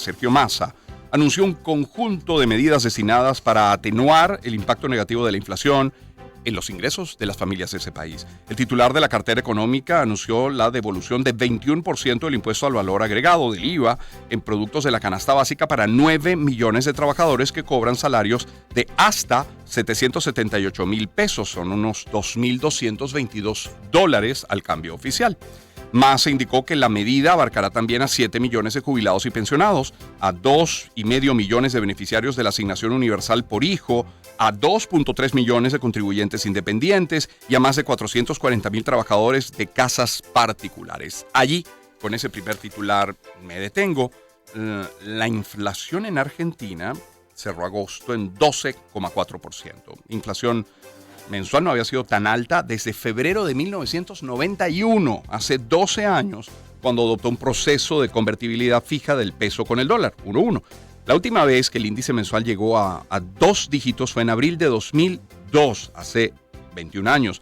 Sergio Massa, anunció un conjunto de medidas destinadas para atenuar el impacto negativo de la inflación en los ingresos de las familias de ese país. El titular de la cartera económica anunció la devolución de 21% del impuesto al valor agregado del IVA en productos de la canasta básica para 9 millones de trabajadores que cobran salarios de hasta 778,000 pesos, son unos $2,222 al cambio oficial. Massa indicó que la medida abarcará también a 7 millones de jubilados y pensionados, a 2,5 millones de beneficiarios de la asignación universal por hijo, a 2,3 millones de contribuyentes independientes y a más de 440,000 trabajadores de casas particulares. Allí, con ese primer titular, me detengo. La inflación en Argentina cerró agosto en 12,4%. Inflación mensual no había sido tan alta desde febrero de 1991, hace 12 años, cuando adoptó un proceso de convertibilidad fija del peso con el dólar, 1:1. La última vez que el índice mensual llegó a 2 dígitos fue en abril de 2002, hace 21 años,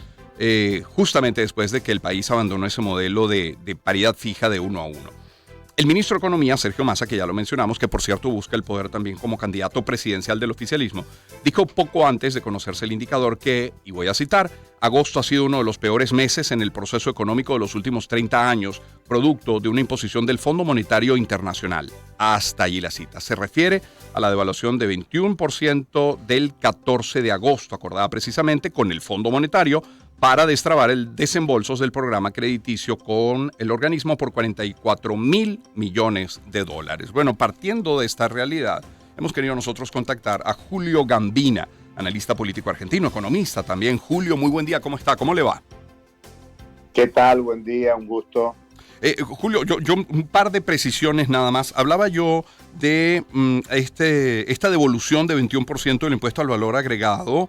justamente después de que el país abandonó ese modelo de paridad fija de 1:1. El ministro de Economía, Sergio Massa, que ya lo mencionamos, que por cierto busca el poder también como candidato presidencial del oficialismo, dijo poco antes de conocerse el indicador que, y voy a citar, agosto ha sido uno de los peores meses en el proceso económico de los últimos 30 años, producto de una imposición del Fondo Monetario Internacional. Hasta allí la cita. Se refiere a la devaluación de 21% del 14 de agosto, acordada precisamente con el Fondo Monetario, para destrabar el desembolsos del programa crediticio con el organismo por $44,000 millones. Bueno, partiendo de esta realidad, hemos querido nosotros contactar a Julio Gambina, analista político argentino, economista también. Julio, muy buen día, ¿cómo está? ¿Cómo le va? ¿Qué tal? Buen día, un gusto. Julio, yo un par de precisiones nada más. Hablaba yo de esta devolución de 21% del impuesto al valor agregado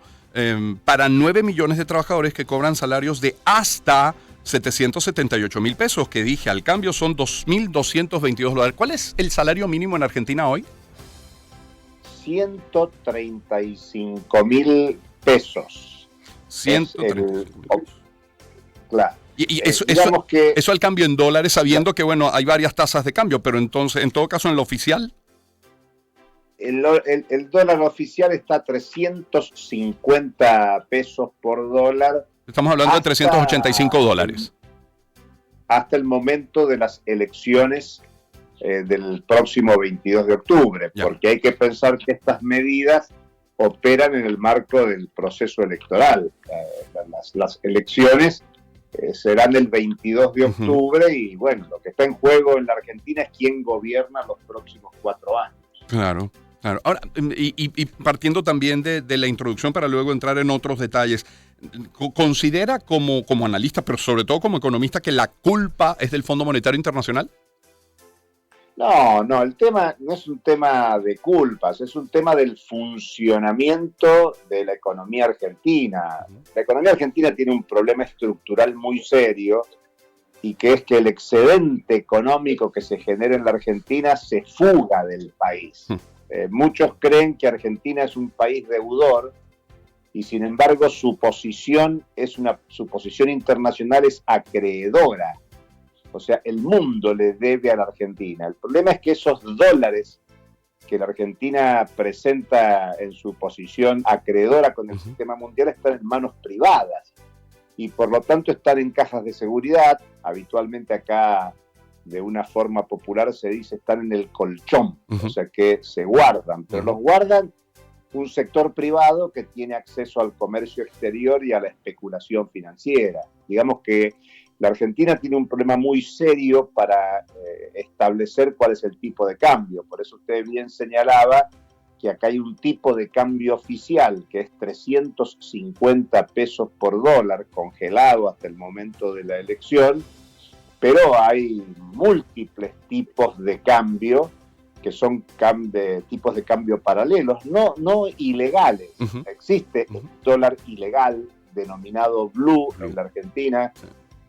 para 9 millones de trabajadores que cobran salarios de hasta 778,000 pesos, que dije, al cambio son $2,222. ¿Cuál es el salario mínimo en Argentina hoy? 135,000 pesos. 135,000. Claro. Y eso al cambio en dólares, sabiendo que, bueno, hay varias tasas de cambio, pero entonces, en todo caso, en lo oficial. El dólar oficial está a 350 pesos por dólar. Estamos hablando de $385. Hasta el momento de las elecciones del próximo 22 de octubre, ya. Porque hay que pensar que estas medidas operan en el marco del proceso electoral. Las elecciones serán el 22 de octubre y, bueno, lo que está en juego en la Argentina es quién gobierna los próximos 4 años. Claro. Ahora, y partiendo también de la introducción para luego entrar en otros detalles, ¿considera como analista, pero sobre todo como economista, que la culpa es del Fondo Monetario Internacional? No, el tema no es un tema de culpas, es un tema del funcionamiento de la economía argentina. La economía argentina tiene un problema estructural muy serio, y que es que el excedente económico que se genera en la Argentina se fuga del país. Muchos creen que Argentina es un país deudor y, sin embargo, su posición internacional es acreedora. O sea, el mundo le debe a la Argentina. El problema es que esos dólares que la Argentina presenta en su posición acreedora con el sistema mundial están en manos privadas y, por lo tanto, están en cajas de seguridad. Habitualmente acá, de una forma popular, se dice están en el colchón, o sea que se guardan, pero los guardan un sector privado que tiene acceso al comercio exterior y a la especulación financiera. Digamos que la Argentina tiene un problema muy serio para establecer cuál es el tipo de cambio. Por eso usted bien señalaba que acá hay un tipo de cambio oficial que es 350 pesos por dólar, congelado hasta el momento de la elección, pero hay múltiples tipos de cambio que son tipos de cambio paralelos, no ilegales. Existe el dólar ilegal denominado blue en la Argentina,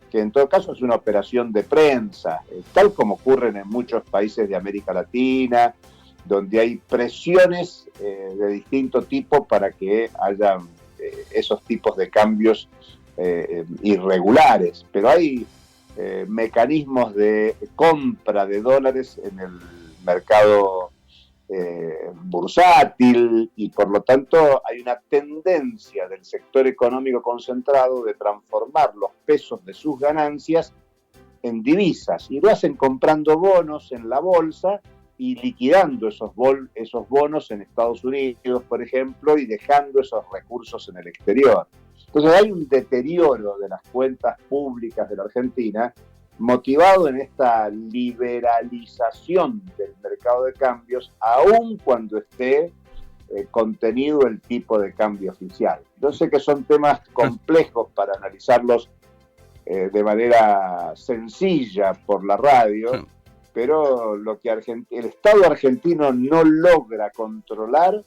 que en todo caso es una operación de prensa, tal como ocurren en muchos países de América Latina, donde hay presiones de distinto tipo para que haya esos tipos de cambios irregulares. Pero hay mecanismos de compra de dólares en el mercado bursátil, y por lo tanto hay una tendencia del sector económico concentrado de transformar los pesos de sus ganancias en divisas, y lo hacen comprando bonos en la bolsa y liquidando esos bonos en Estados Unidos, por ejemplo, y dejando esos recursos en el exterior. Entonces hay un deterioro de las cuentas públicas de la Argentina motivado en esta liberalización del mercado de cambios, aun cuando esté contenido el tipo de cambio oficial. Yo sé que son temas complejos para analizarlos de manera sencilla por la radio, sí, pero lo que el Estado argentino no logra controlar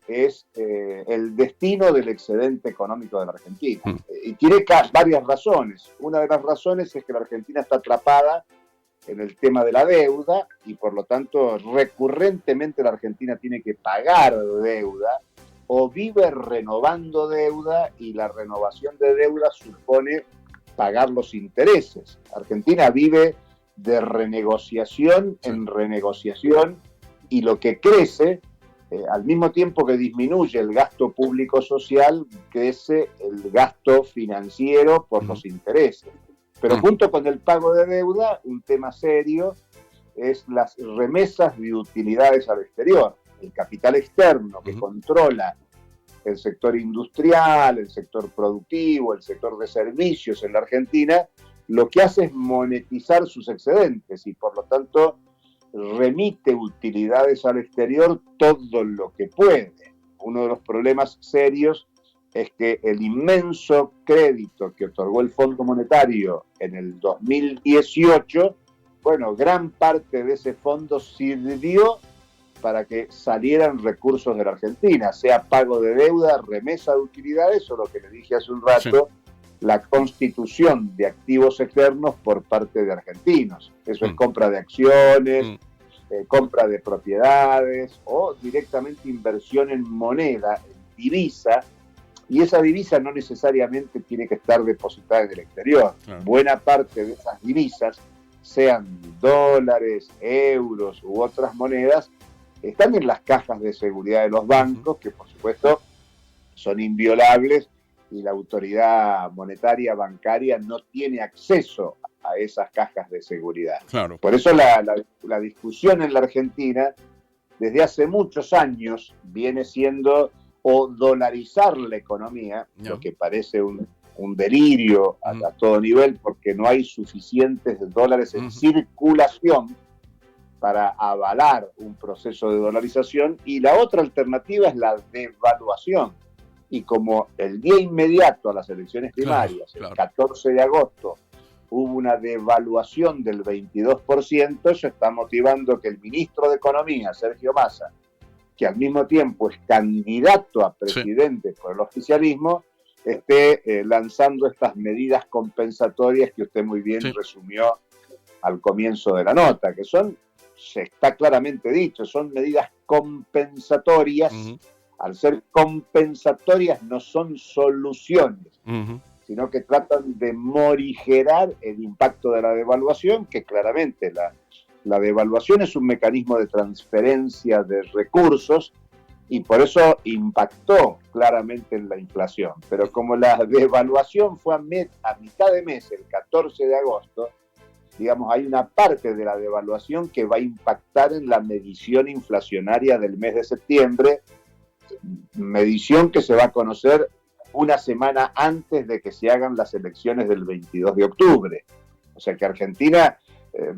es el destino del excedente económico de la Argentina. Y tiene varias razones. Una de las razones es que la Argentina está atrapada en el tema de la deuda, y por lo tanto recurrentemente la Argentina tiene que pagar deuda o vive renovando deuda, y la renovación de deuda supone pagar los intereses. Argentina vive de renegociación en renegociación, y lo que crece, al mismo tiempo que disminuye el gasto público social, crece el gasto financiero por los intereses. Pero junto con el pago de deuda, un tema serio es las remesas de utilidades al exterior. El capital externo que controla el sector industrial, el sector productivo, el sector de servicios en la Argentina, lo que hace es monetizar sus excedentes, y por lo tanto remite utilidades al exterior todo lo que puede. Uno de los problemas serios es que el inmenso crédito que otorgó el Fondo Monetario en el 2018, bueno, gran parte de ese fondo sirvió para que salieran recursos de la Argentina, sea pago de deuda, remesa de utilidades, o lo que le dije hace un rato, la constitución de activos externos por parte de argentinos. Eso es compra de acciones, compra de propiedades, o directamente inversión en moneda, en divisa, y esa divisa no necesariamente tiene que estar depositada en el exterior. Buena parte de esas divisas, sean dólares, euros u otras monedas, están en las cajas de seguridad de los bancos, que por supuesto son inviolables, y la autoridad monetaria bancaria no tiene acceso a esas cajas de seguridad. Claro. Por eso la discusión en la Argentina desde hace muchos años viene siendo o dolarizar la economía, lo que parece un delirio a todo nivel, porque no hay suficientes dólares en circulación para avalar un proceso de dolarización, y la otra alternativa es la devaluación. Y como el día inmediato a las elecciones primarias, el 14 de agosto, hubo una devaluación del 22%, eso está motivando que el ministro de Economía, Sergio Massa, que al mismo tiempo es candidato a presidente por el oficialismo, esté lanzando estas medidas compensatorias que usted muy bien resumió al comienzo de la nota, que son, se está claramente dicho, son medidas compensatorias. Al ser compensatorias no son soluciones, sino que tratan de morigerar el impacto de la devaluación, que claramente la devaluación es un mecanismo de transferencia de recursos, y por eso impactó claramente en la inflación. Pero como la devaluación fue a mitad de mes, el 14 de agosto, digamos, hay una parte de la devaluación que va a impactar en la medición inflacionaria del mes de septiembre, medición que se va a conocer una semana antes de que se hagan las elecciones del 22 de octubre. O sea que Argentina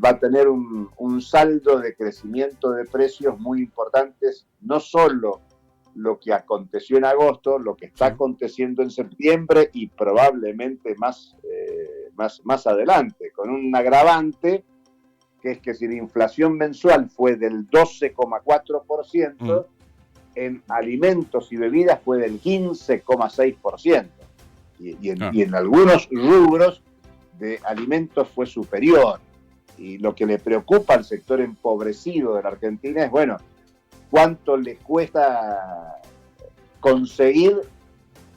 va a tener un saldo de crecimiento de precios muy importantes, no solo lo que aconteció en agosto, lo que está aconteciendo en septiembre y probablemente más adelante, con un agravante, que es que si la inflación mensual fue del 12,4%, en alimentos y bebidas fue del 15,6%. Y en algunos rubros de alimentos fue superior. Y lo que le preocupa al sector empobrecido de la Argentina es, bueno, cuánto le cuesta conseguir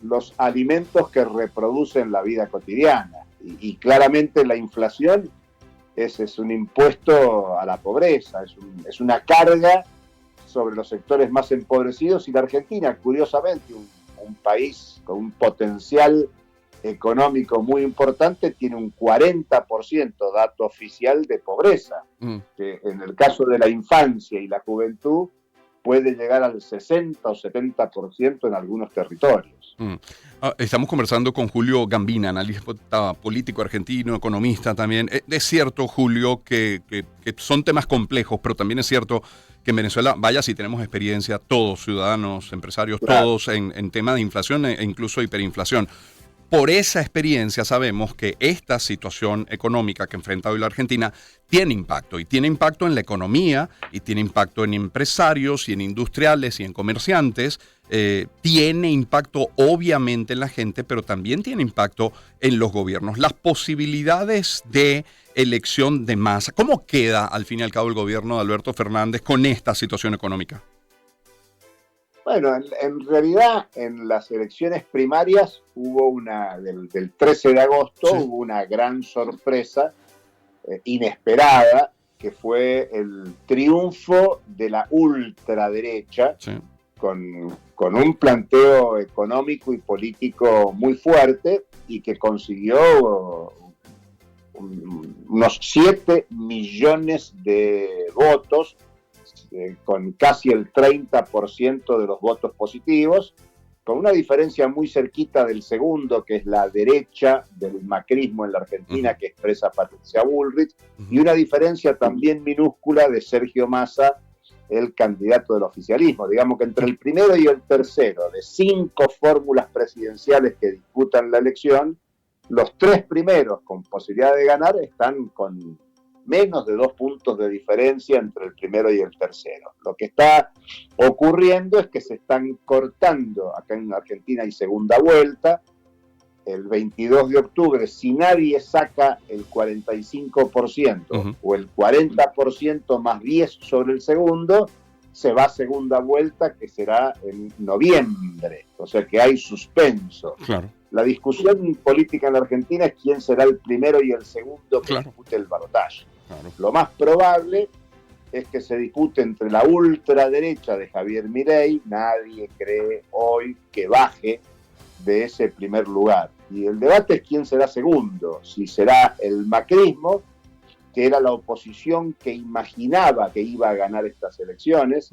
los alimentos que reproducen la vida cotidiana. Y claramente la inflación ese es un impuesto a la pobreza, es una carga sobre los sectores más empobrecidos, y la Argentina, curiosamente, un país con un potencial económico muy importante, tiene un 40% dato oficial de pobreza, que en el caso de la infancia y la juventud puede llegar al 60 o 70% en algunos territorios. Estamos conversando con Julio Gambina, analista político argentino, economista también. Es cierto, Julio, que son temas complejos, pero también es cierto que en Venezuela, vaya si tenemos experiencia, todos, ciudadanos, empresarios, claro, todos en tema de inflación e incluso hiperinflación. Por esa experiencia sabemos que esta situación económica que enfrenta hoy la Argentina tiene impacto, y tiene impacto en la economía, y tiene impacto en empresarios, y en industriales, y en comerciantes. Tiene impacto obviamente en la gente, pero también tiene impacto en los gobiernos. Las posibilidades de elección de masa, ¿cómo queda al fin y al cabo el gobierno de Alberto Fernández con esta situación económica? Bueno, en realidad en las elecciones primarias hubo del 13 de agosto, sí, hubo una gran sorpresa inesperada, que fue el triunfo de la ultraderecha, sí, con un planteo económico y político muy fuerte, y que consiguió unos 7 millones de votos, con casi el 30% de los votos positivos, con una diferencia muy cerquita del segundo, que es la derecha del macrismo en la Argentina, que expresa Patricia Bullrich, y una diferencia también minúscula de Sergio Massa, el candidato del oficialismo. Digamos que entre el primero y el tercero de 5 fórmulas presidenciales que disputan la elección, los 3 primeros con posibilidad de ganar están con menos de 2 puntos de diferencia entre el primero y el tercero. Lo que está ocurriendo es que se están cortando. Acá en Argentina hay segunda vuelta. El 22 de octubre, si nadie saca el 45% o el 40% más 10 sobre el segundo, se va a segunda vuelta, que será en noviembre. O sea que hay suspenso. Claro. La discusión política en la Argentina es quién será el primero y el segundo que dispute el balotaje. Claro. Lo más probable es que se dispute entre la ultraderecha de Javier Milei. Nadie cree hoy que baje de ese primer lugar. Y el debate es quién será segundo, si será el macrismo, que era la oposición que imaginaba que iba a ganar estas elecciones,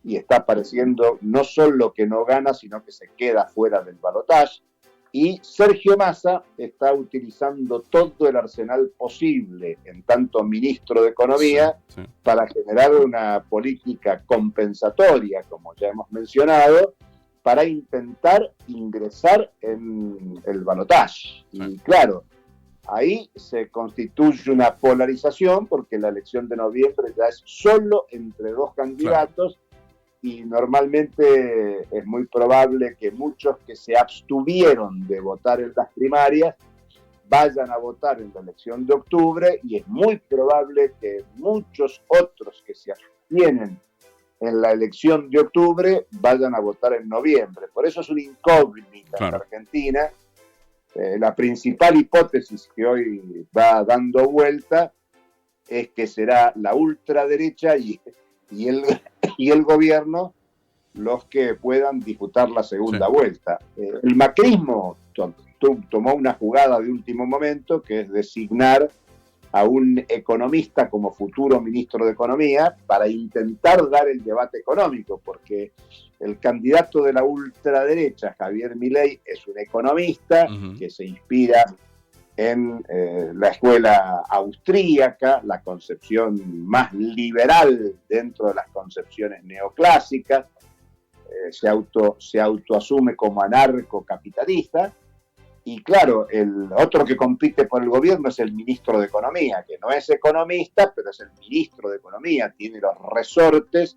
y está pareciendo no solo que no gana, sino que se queda fuera del balotaje. Y Sergio Massa está utilizando todo el arsenal posible, en tanto ministro de Economía, para generar una política compensatoria, como ya hemos mencionado, para intentar ingresar en el balotaje. Y claro, ahí se constituye una polarización, porque la elección de noviembre ya es solo entre 2 candidatos, y normalmente es muy probable que muchos que se abstuvieron de votar en las primarias vayan a votar en la elección de octubre, y es muy probable que muchos otros que se abstienen en la elección de octubre vayan a votar en noviembre. Por eso es una incógnita en la Argentina. La principal hipótesis que hoy va dando vuelta es que será la ultraderecha y el gobierno los que puedan disputar la segunda vuelta. El macrismo tomó una jugada de último momento, que es designar a un economista como futuro ministro de Economía para intentar dar el debate económico, porque el candidato de la ultraderecha, Javier Milei, es un economista que se inspira en la escuela austríaca, la concepción más liberal dentro de las concepciones neoclásicas, se autoasume como anarcocapitalista. Y claro, el otro que compite por el gobierno es el ministro de Economía, que no es economista, pero es el ministro de Economía, tiene los resortes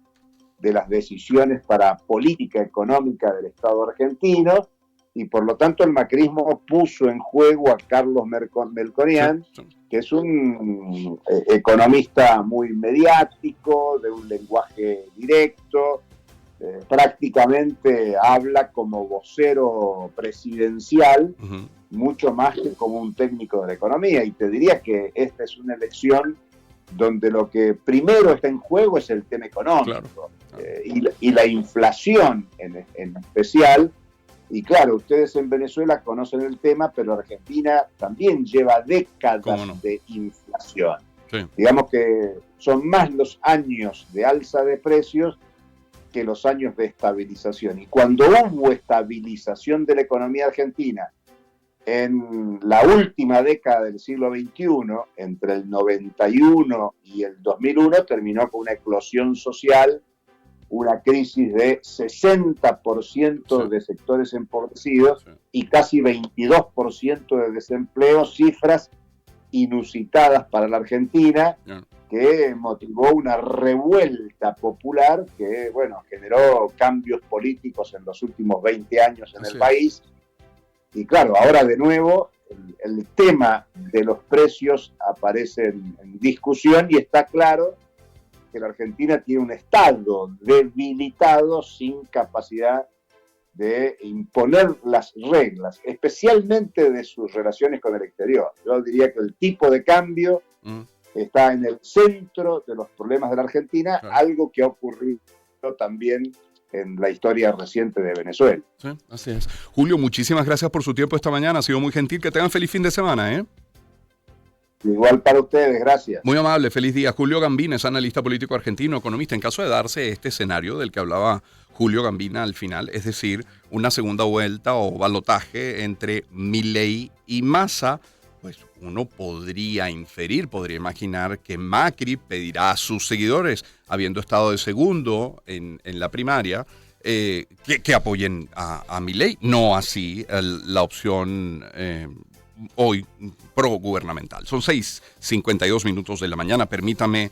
de las decisiones para política económica del Estado argentino, y por lo tanto el macrismo puso en juego a Carlos Melconian, que es un economista muy mediático, de un lenguaje directo, prácticamente habla como vocero presidencial mucho más que como un técnico de la economía. Y te diría que esta es una elección donde lo que primero está en juego es el tema económico, y la inflación en especial. Y claro, ustedes en Venezuela conocen el tema, pero Argentina también lleva décadas de inflación. Sí. Digamos que son más los años de alza de precios que los años de estabilización. Y cuando hubo estabilización de la economía argentina en la última década del siglo XXI, entre el 91 y el 2001, terminó con una eclosión social, una crisis de 60% de sectores empobrecidos y casi 22% de desempleo, cifras inusitadas para la Argentina, que motivó una revuelta popular que, bueno, generó cambios políticos en los últimos 20 años en el país. Y claro, ahora de nuevo el tema de los precios aparece en discusión, y está claro que la Argentina tiene un Estado debilitado, sin capacidad de imponer las reglas, especialmente de sus relaciones con el exterior. Yo diría que el tipo de cambio está en el centro de los problemas de la Argentina, algo que ha ocurrido también en la historia reciente de Venezuela. Sí, así es. Julio, muchísimas gracias por su tiempo esta mañana. Ha sido muy gentil. Que tengan feliz fin de semana, ¿eh? Igual para ustedes, gracias. Muy amable, feliz día. Julio Gambina es analista político argentino, economista. En caso de darse este escenario del que hablaba Julio Gambina al final, es decir, una segunda vuelta o balotaje entre Milei y Massa, pues uno podría inferir, podría imaginar que Macri pedirá a sus seguidores, habiendo estado de segundo en la primaria, que apoyen a Milei. No así la opción hoy pro-gubernamental. Son 6:52 de la mañana. Permítame